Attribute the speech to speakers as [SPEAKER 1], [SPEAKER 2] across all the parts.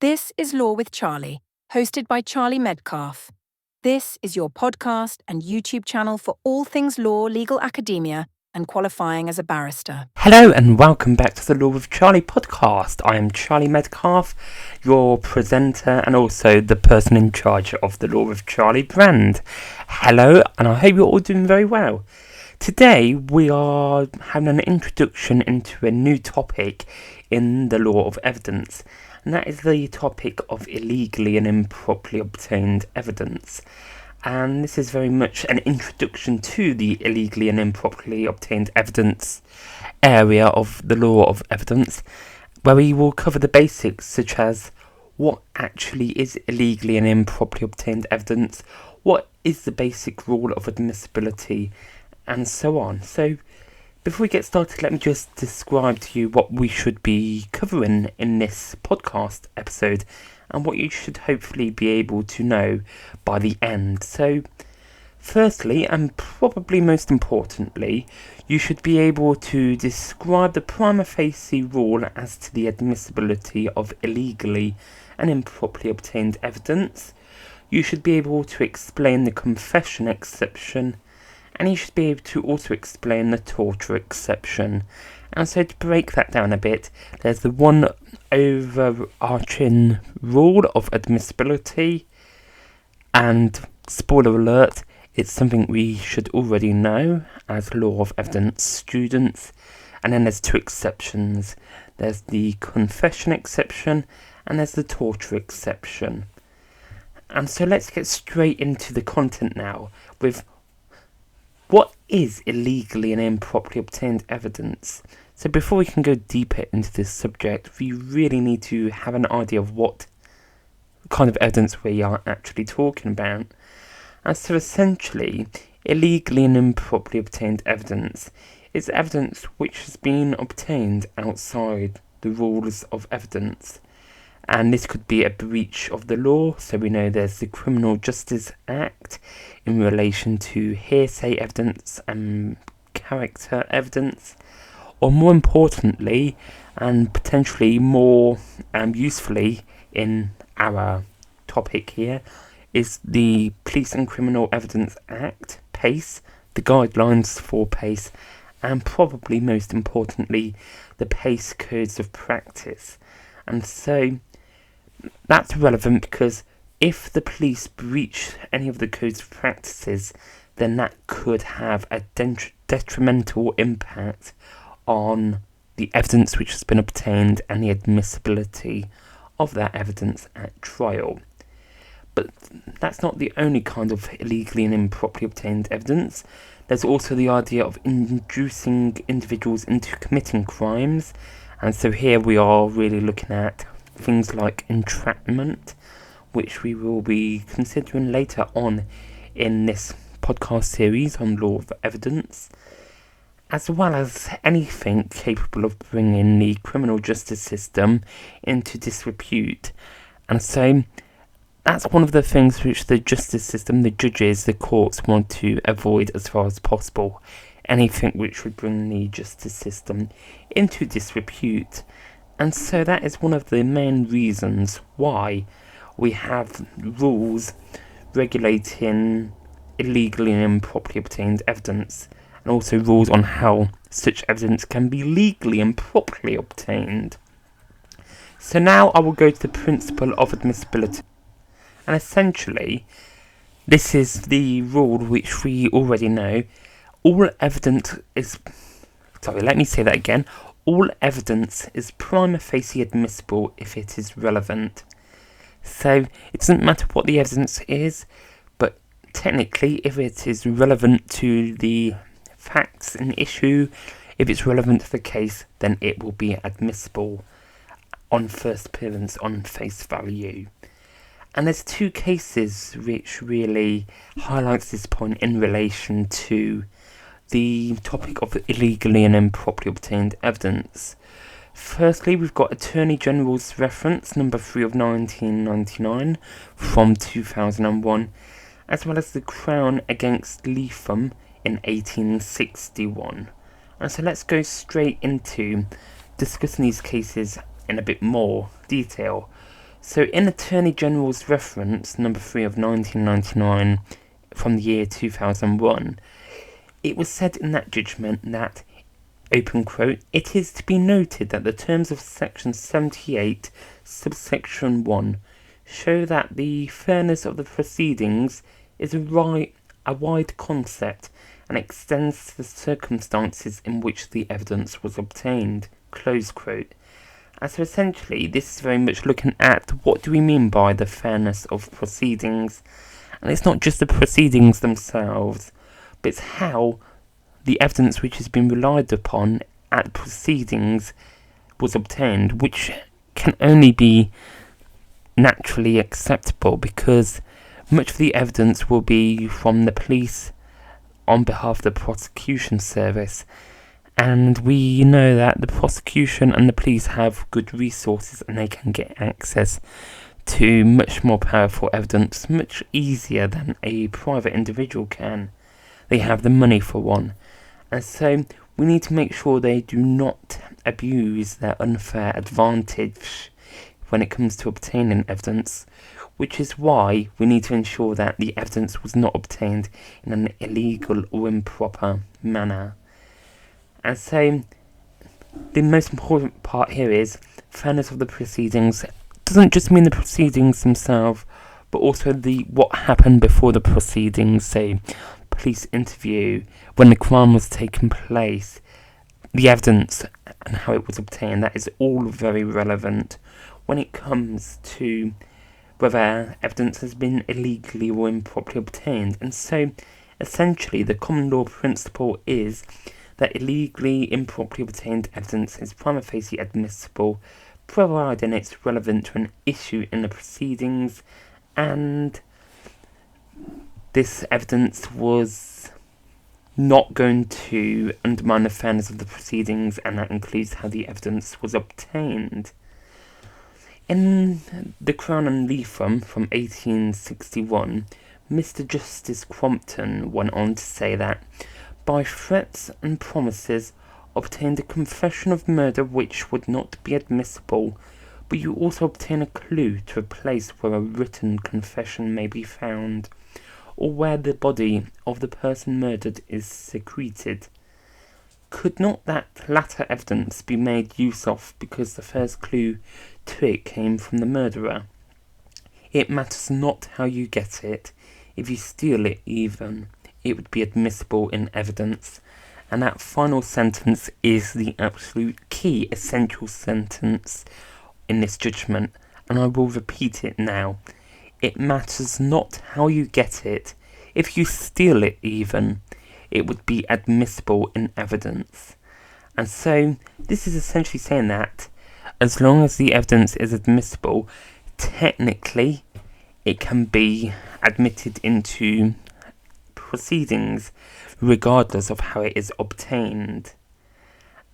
[SPEAKER 1] This is Law with Charlie, hosted by Charlie Medcalf. This is your podcast and YouTube channel for all things law, legal academia, and qualifying as a barrister.
[SPEAKER 2] Hello and welcome back to the Law with Charlie podcast. I am Charlie Medcalf, your presenter and also the person in charge of the Law with Charlie brand. Hello, and I hope you're all doing very well. Today we are having an introduction into a new topic in the law of evidence, and that is the topic of illegally and improperly obtained evidence. And this is very much an introduction to the illegally and improperly obtained evidence area of the law of evidence, where we will cover the basics such as what actually is illegally and improperly obtained evidence, what is the basic rule of admissibility, and so on. So before we get started, let me just describe to you what we should be covering in this podcast episode and what you should hopefully be able to know by the end. So firstly, and probably most importantly, you should be able to describe the prima facie rule as to the admissibility of illegally and improperly obtained evidence. You should be able to explain the confession exception, and you should be able to also explain the torture exception. And so to break that down a bit, there's the one overarching rule of admissibility, and spoiler alert, it's something we should already know as law of evidence students. And then there's two exceptions. There's the confession exception and there's the torture exception. And so let's get straight into the content now with what is illegally and improperly obtained evidence. So before we can go deeper into this subject, we really need to have an idea of what kind of evidence we are actually talking about. And so essentially, illegally and improperly obtained evidence is evidence which has been obtained outside the rules of evidence. And this could be a breach of the law. So we know there's the Criminal Justice Act in relation to hearsay evidence and character evidence. Or more importantly, and potentially more usefully in our topic here, is the Police and Criminal Evidence Act, PACE, the guidelines for PACE, and probably most importantly, the PACE Codes of Practice. And so that's relevant because if the police breach any of the codes of practices, then that could have a detrimental impact on the evidence which has been obtained and the admissibility of that evidence at trial. But that's not the only kind of illegally and improperly obtained evidence. There's also the idea of inducing individuals into committing crimes, and so here we are really looking at things like entrapment, which we will be considering later on in this podcast series on law of evidence, as well as anything capable of bringing the criminal justice system into disrepute. And so that's one of the things which the justice system, the judges, the courts want to avoid as far as possible. Anything which would bring the justice system into disrepute. And so that is one of the main reasons why we have rules regulating illegally and improperly obtained evidence, and also rules on how such evidence can be legally and properly obtained. So now I will go to the principle of admissibility. And essentially, this is the rule which we already know. All evidence is prima facie admissible if it is relevant. So it doesn't matter what the evidence is, but technically if it is relevant to the facts in issue, if it's relevant to the case, then it will be admissible on first appearance on face value. And there's two cases which really highlights this point in relation to the topic of illegally and improperly obtained evidence. Firstly, we've got Attorney General's reference number 3 of 1999 from 2001, as well as the Crown against Leatham in 1861. And so let's go straight into discussing these cases in a bit more detail. So in Attorney General's reference number 3 of 1999 from the year 2001, it was said in that judgment that, open quote, "It is to be noted that the terms of section 78 subsection 1 show that the fairness of the proceedings is a wide concept and extends to the circumstances in which the evidence was obtained," close quote. And so essentially this is very much looking at what do we mean by the fairness of proceedings. And it's not just the proceedings themselves, but it's how the evidence which has been relied upon at proceedings was obtained, which can only be naturally acceptable because much of the evidence will be from the police on behalf of the prosecution service. And we know that the prosecution and the police have good resources and they can get access to much more powerful evidence much easier than a private individual can. They have the money for one. And so we need to make sure they do not abuse their unfair advantage when it comes to obtaining evidence, which is why we need to ensure that the evidence was not obtained in an illegal or improper manner. And so the most important part here is fairness of the proceedings. Doesn't just mean the proceedings themselves, but also the what happened before the proceedings, say police interview, when the crime was taking place, the evidence and how it was obtained. That is all very relevant when it comes to whether evidence has been illegally or improperly obtained. And so essentially the common law principle is that illegally, improperly obtained evidence is prima facie admissible, providing it's relevant to an issue in the proceedings, and this evidence was not going to undermine the fairness of the proceedings, and that includes how the evidence was obtained. In the Crown and Leatham from 1861, Mr. Justice Crompton went on to say that by threats and promises obtained a confession of murder which would not be admissible, but you also obtain a clue to a place where a written confession may be found, or where the body of the person murdered is secreted. Could not that latter evidence be made use of because the first clue to it came from the murderer? It matters not how you get it. If you steal it even, it would be admissible in evidence. And that final sentence is the absolute key, essential sentence in this judgment, and I will repeat it now. It matters not how you get it. If you steal it even, it would be admissible in evidence. And so this is essentially saying that as long as the evidence is admissible, technically it can be admitted into proceedings regardless of how it is obtained.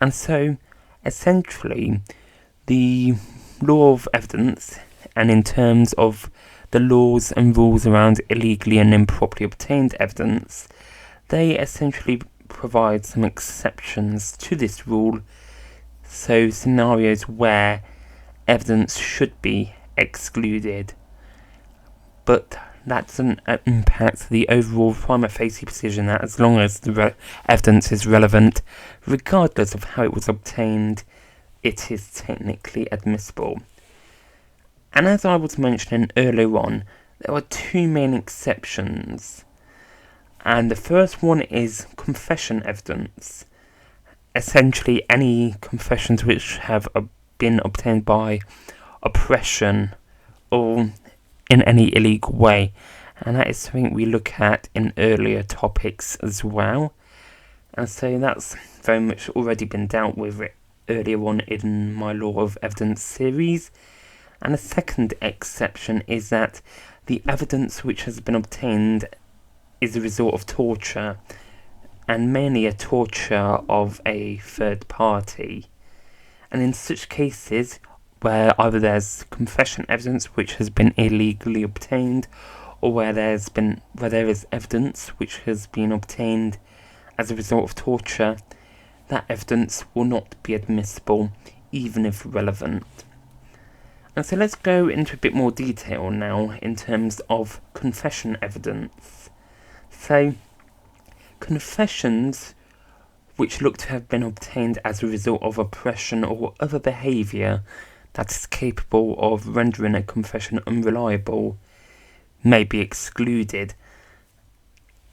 [SPEAKER 2] And so essentially the law of evidence, and in terms of the laws and rules around illegally and improperly obtained evidence, they essentially provide some exceptions to this rule, so scenarios where evidence should be excluded, but that doesn't impact the overall prima facie position that as long as the evidence is relevant, regardless of how it was obtained, it is technically admissible. And as I was mentioning earlier on, there are two main exceptions. And the first one is confession evidence. Essentially any confessions which have been obtained by oppression or in any illegal way. And that is something we look at in earlier topics as well. And so that's very much already been dealt with earlier on in my Law of Evidence series. And the second exception is that the evidence which has been obtained is a result of torture, and mainly a torture of a third party. And in such cases where either there's confession evidence which has been illegally obtained, or where there is evidence which has been obtained as a result of torture, that evidence will not be admissible even if relevant. And so let's go into a bit more detail now in terms of confession evidence. So, confessions which look to have been obtained as a result of oppression or other behaviour that is capable of rendering a confession unreliable may be excluded,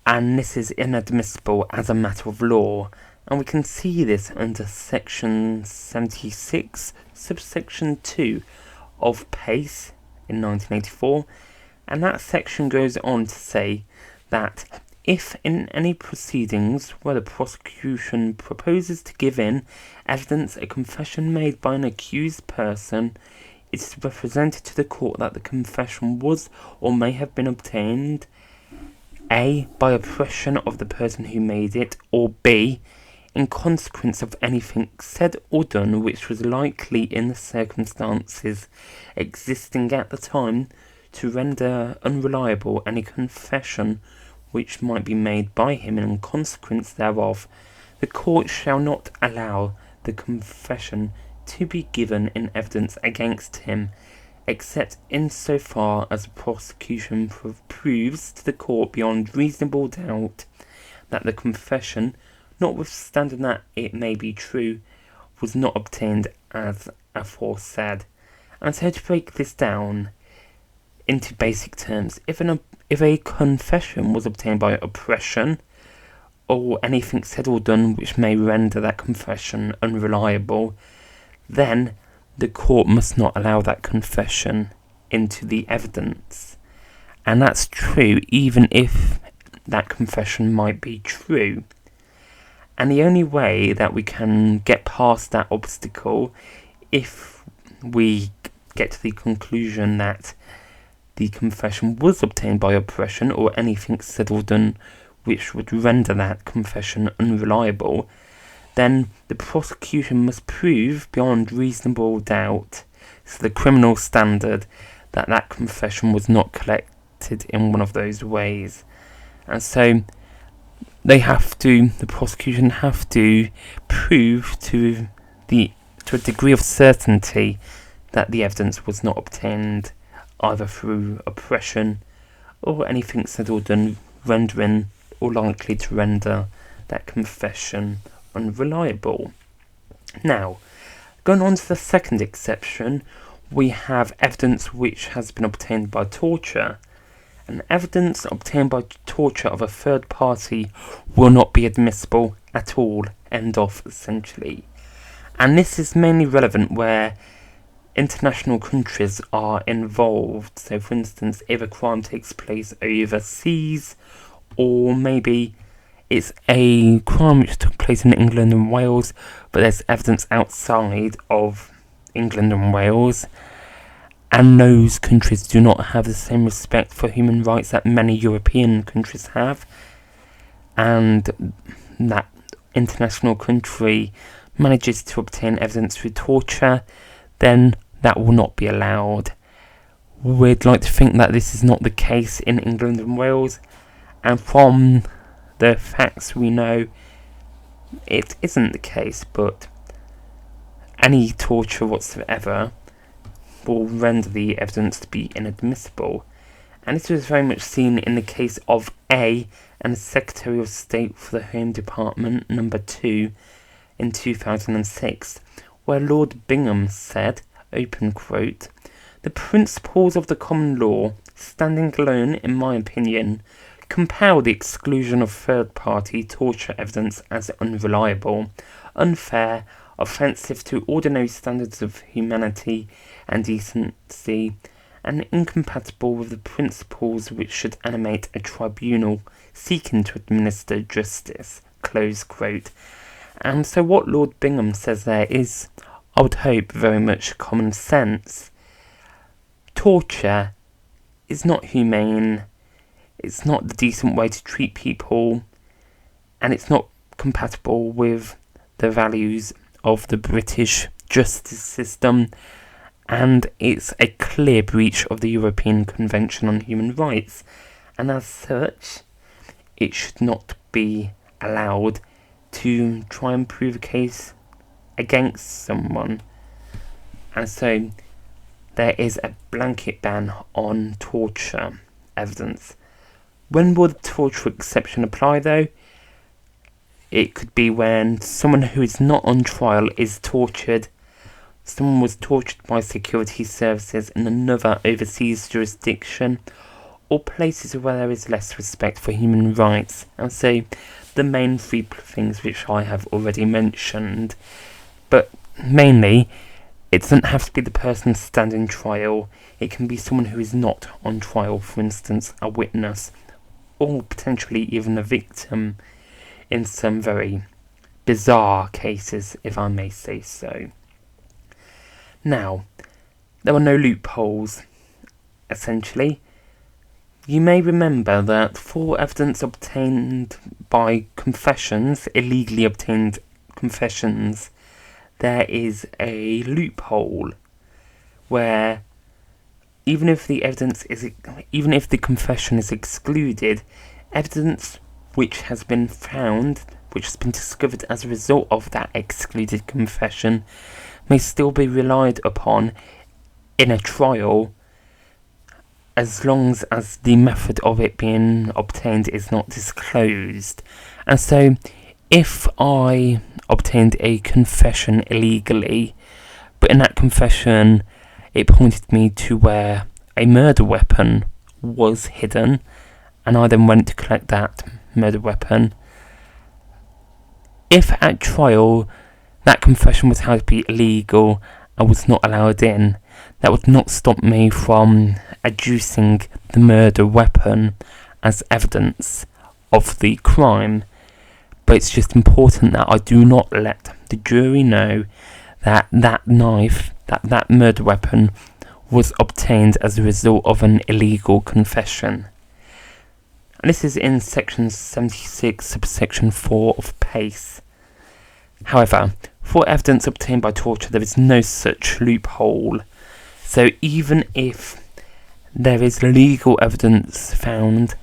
[SPEAKER 2] and this is inadmissible as a matter of law. And we can see this under section 76, subsection 2 of PACE in 1984, and that section goes on to say that if in any proceedings where the prosecution proposes to give in evidence a confession made by an accused person, it is represented to the court that the confession was or may have been obtained A. by oppression of the person who made it, or B. in consequence of anything said or done which was likely in the circumstances existing at the time to render unreliable any confession which might be made by him, and in consequence thereof the court shall not allow the confession to be given in evidence against him, except in so far as the prosecution proves to the court beyond reasonable doubt that the confession, notwithstanding that it may be true, was not obtained as aforesaid. And so to break this down into basic terms, if a confession was obtained by oppression, or anything said or done which may render that confession unreliable, then the court must not allow that confession into the evidence. And that's true even if that confession might be true. And the only way that we can get past that obstacle, if we get to the conclusion that the confession was obtained by oppression or anything said or done which would render that confession unreliable, then the prosecution must prove beyond reasonable doubt, so the criminal standard, that that confession was not collected in one of those ways. And so the prosecution have to prove to a degree of certainty that the evidence was not obtained either through oppression or anything said or done rendering or likely to render that confession unreliable. Now, going on to the second exception, we have evidence which has been obtained by torture. And evidence obtained by torture of a third party will not be admissible at all, end of, essentially. And this is mainly relevant where international countries are involved. So, for instance, if a crime takes place overseas, or maybe it's a crime which took place in England and Wales, but there's evidence outside of England and Wales, and those countries do not have the same respect for human rights that many European countries have, and that international country manages to obtain evidence through torture, then that will not be allowed. We'd like to think that this is not the case in England and Wales, and from the facts we know, it isn't the case, but any torture whatsoever will render the evidence to be inadmissible. And this was very much seen in the case of A and the Secretary of State for the Home Department, number 2, in 2006, where Lord Bingham said, open quote, "The principles of the common law, standing alone in my opinion, compel the exclusion of third-party torture evidence as unreliable, unfair, offensive to ordinary standards of humanity and decency, and incompatible with the principles which should animate a tribunal seeking to administer justice." Close quote. And so what Lord Bingham says there is, I would hope, very much common sense. Torture is not humane, it's not the decent way to treat people, and it's not compatible with the values of the British justice system, and it's a clear breach of the European Convention on Human Rights, and as such, it should not be allowed to try and prove a case against someone. And so there is a blanket ban on torture evidence. When will the torture exception apply though? It could be when someone who is not on trial is tortured, someone was tortured by security services in another overseas jurisdiction, or places where there is less respect for human rights. And so the main three things which I have already mentioned. But mainly, it doesn't have to be the person standing trial. It can be someone who is not on trial, for instance, a witness, or potentially even a victim in some very bizarre cases, if I may say so. Now, there are no loopholes, essentially. You may remember that for evidence obtained by confessions, illegally obtained confessions, there is a loophole where even if the confession is excluded, evidence which has been discovered as a result of that excluded confession may still be relied upon in a trial, as long as the method of it being obtained is not disclosed. And so, if I obtained a confession illegally, but in that confession it pointed me to where a murder weapon was hidden, and I then went to collect that murder weapon, if at trial that confession was held to be illegal and was not allowed in, that would not stop me from adducing the murder weapon as evidence of the crime. But it's just important that I do not let the jury know that that knife, that murder weapon, was obtained as a result of an illegal confession. And this is in section 76, subsection 4 of PACE. However, for evidence obtained by torture, there is no such loophole. So even if there is legal evidence found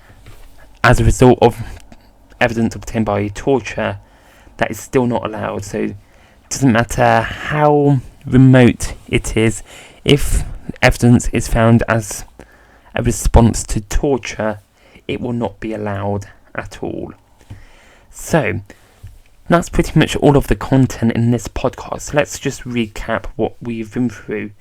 [SPEAKER 2] as a result of evidence obtained by torture, that is still not allowed. So it doesn't matter how remote it is, if evidence is found as a response to torture, it will not be allowed at all. So that's pretty much all of the content in this podcast. Let's just recap what we've been through.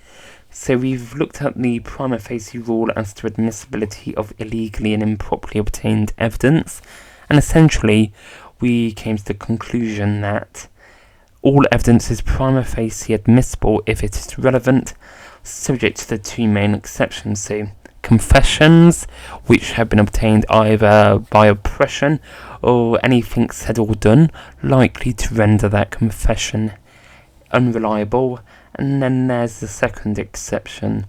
[SPEAKER 2] So we've looked at the prima facie rule as to admissibility of illegally and improperly obtained evidence, and essentially we came to the conclusion that all evidence is prima facie admissible if it is relevant, subject to the two main exceptions. So confessions, which have been obtained either by oppression or anything said or done likely to render that confession unreliable. And then there's the second exception,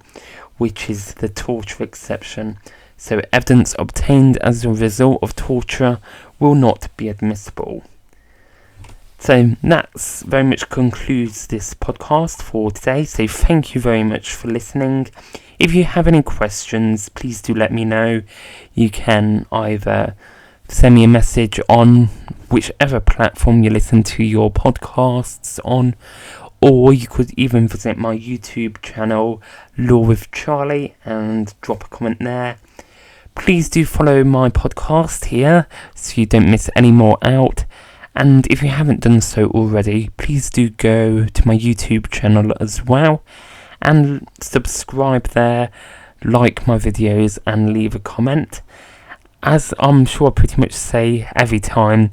[SPEAKER 2] which is the torture exception. So evidence obtained as a result of torture will not be admissible. So that's very much concludes this podcast for today. So thank you very much for listening. If you have any questions, please do let me know. You can either send me a message on whichever platform you listen to your podcasts on, or you could even visit my YouTube channel, Law with Charlie, and drop a comment there. Please do follow my podcast here so you don't miss any more out. And if you haven't done so already, please do go to my YouTube channel as well and subscribe there, like my videos and leave a comment. As I'm sure I pretty much say every time,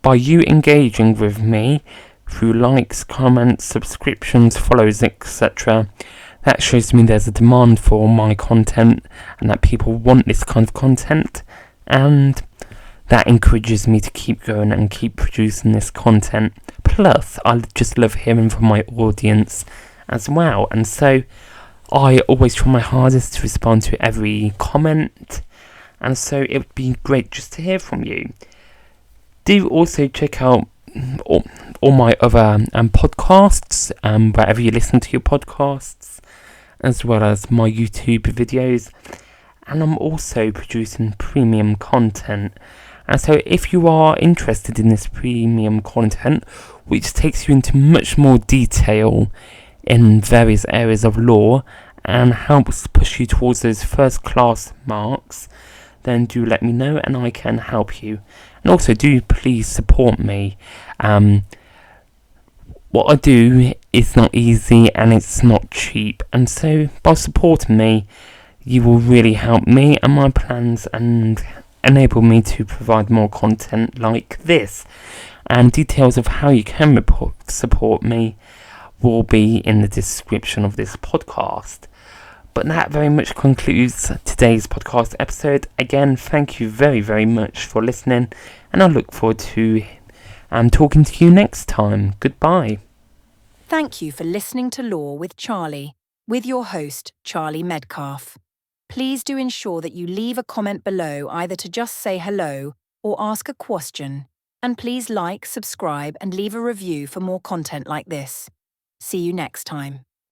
[SPEAKER 2] by you engaging with me through likes, comments, subscriptions, follows, etc., that shows me there's a demand for my content and that people want this kind of content, and that encourages me to keep going and keep producing this content. Plus, I just love hearing from my audience as well, and so I always try my hardest to respond to every comment, and so it would be great just to hear from you. Do also check out all my other podcasts, wherever you listen to your podcasts, as well as my YouTube videos, and I'm also producing premium content. And so if you are interested in this premium content, which takes you into much more detail in various areas of law and helps push you towards those first class marks, then do let me know and I can help you. And also do please support me. What I do is not easy and it's not cheap, and so by supporting me you will really help me and my plans and enable me to provide more content like this. And details of how you can support me will be in the description of this podcast. But that very much concludes today's podcast episode. Again, thank you very, very much for listening, and I look forward to talking to you next time. Goodbye.
[SPEAKER 1] Thank you for listening to Law with Charlie, with your host, Charlie Medcalf. Please do ensure that you leave a comment below, either to just say hello or ask a question. And please like, subscribe, and leave a review for more content like this. See you next time.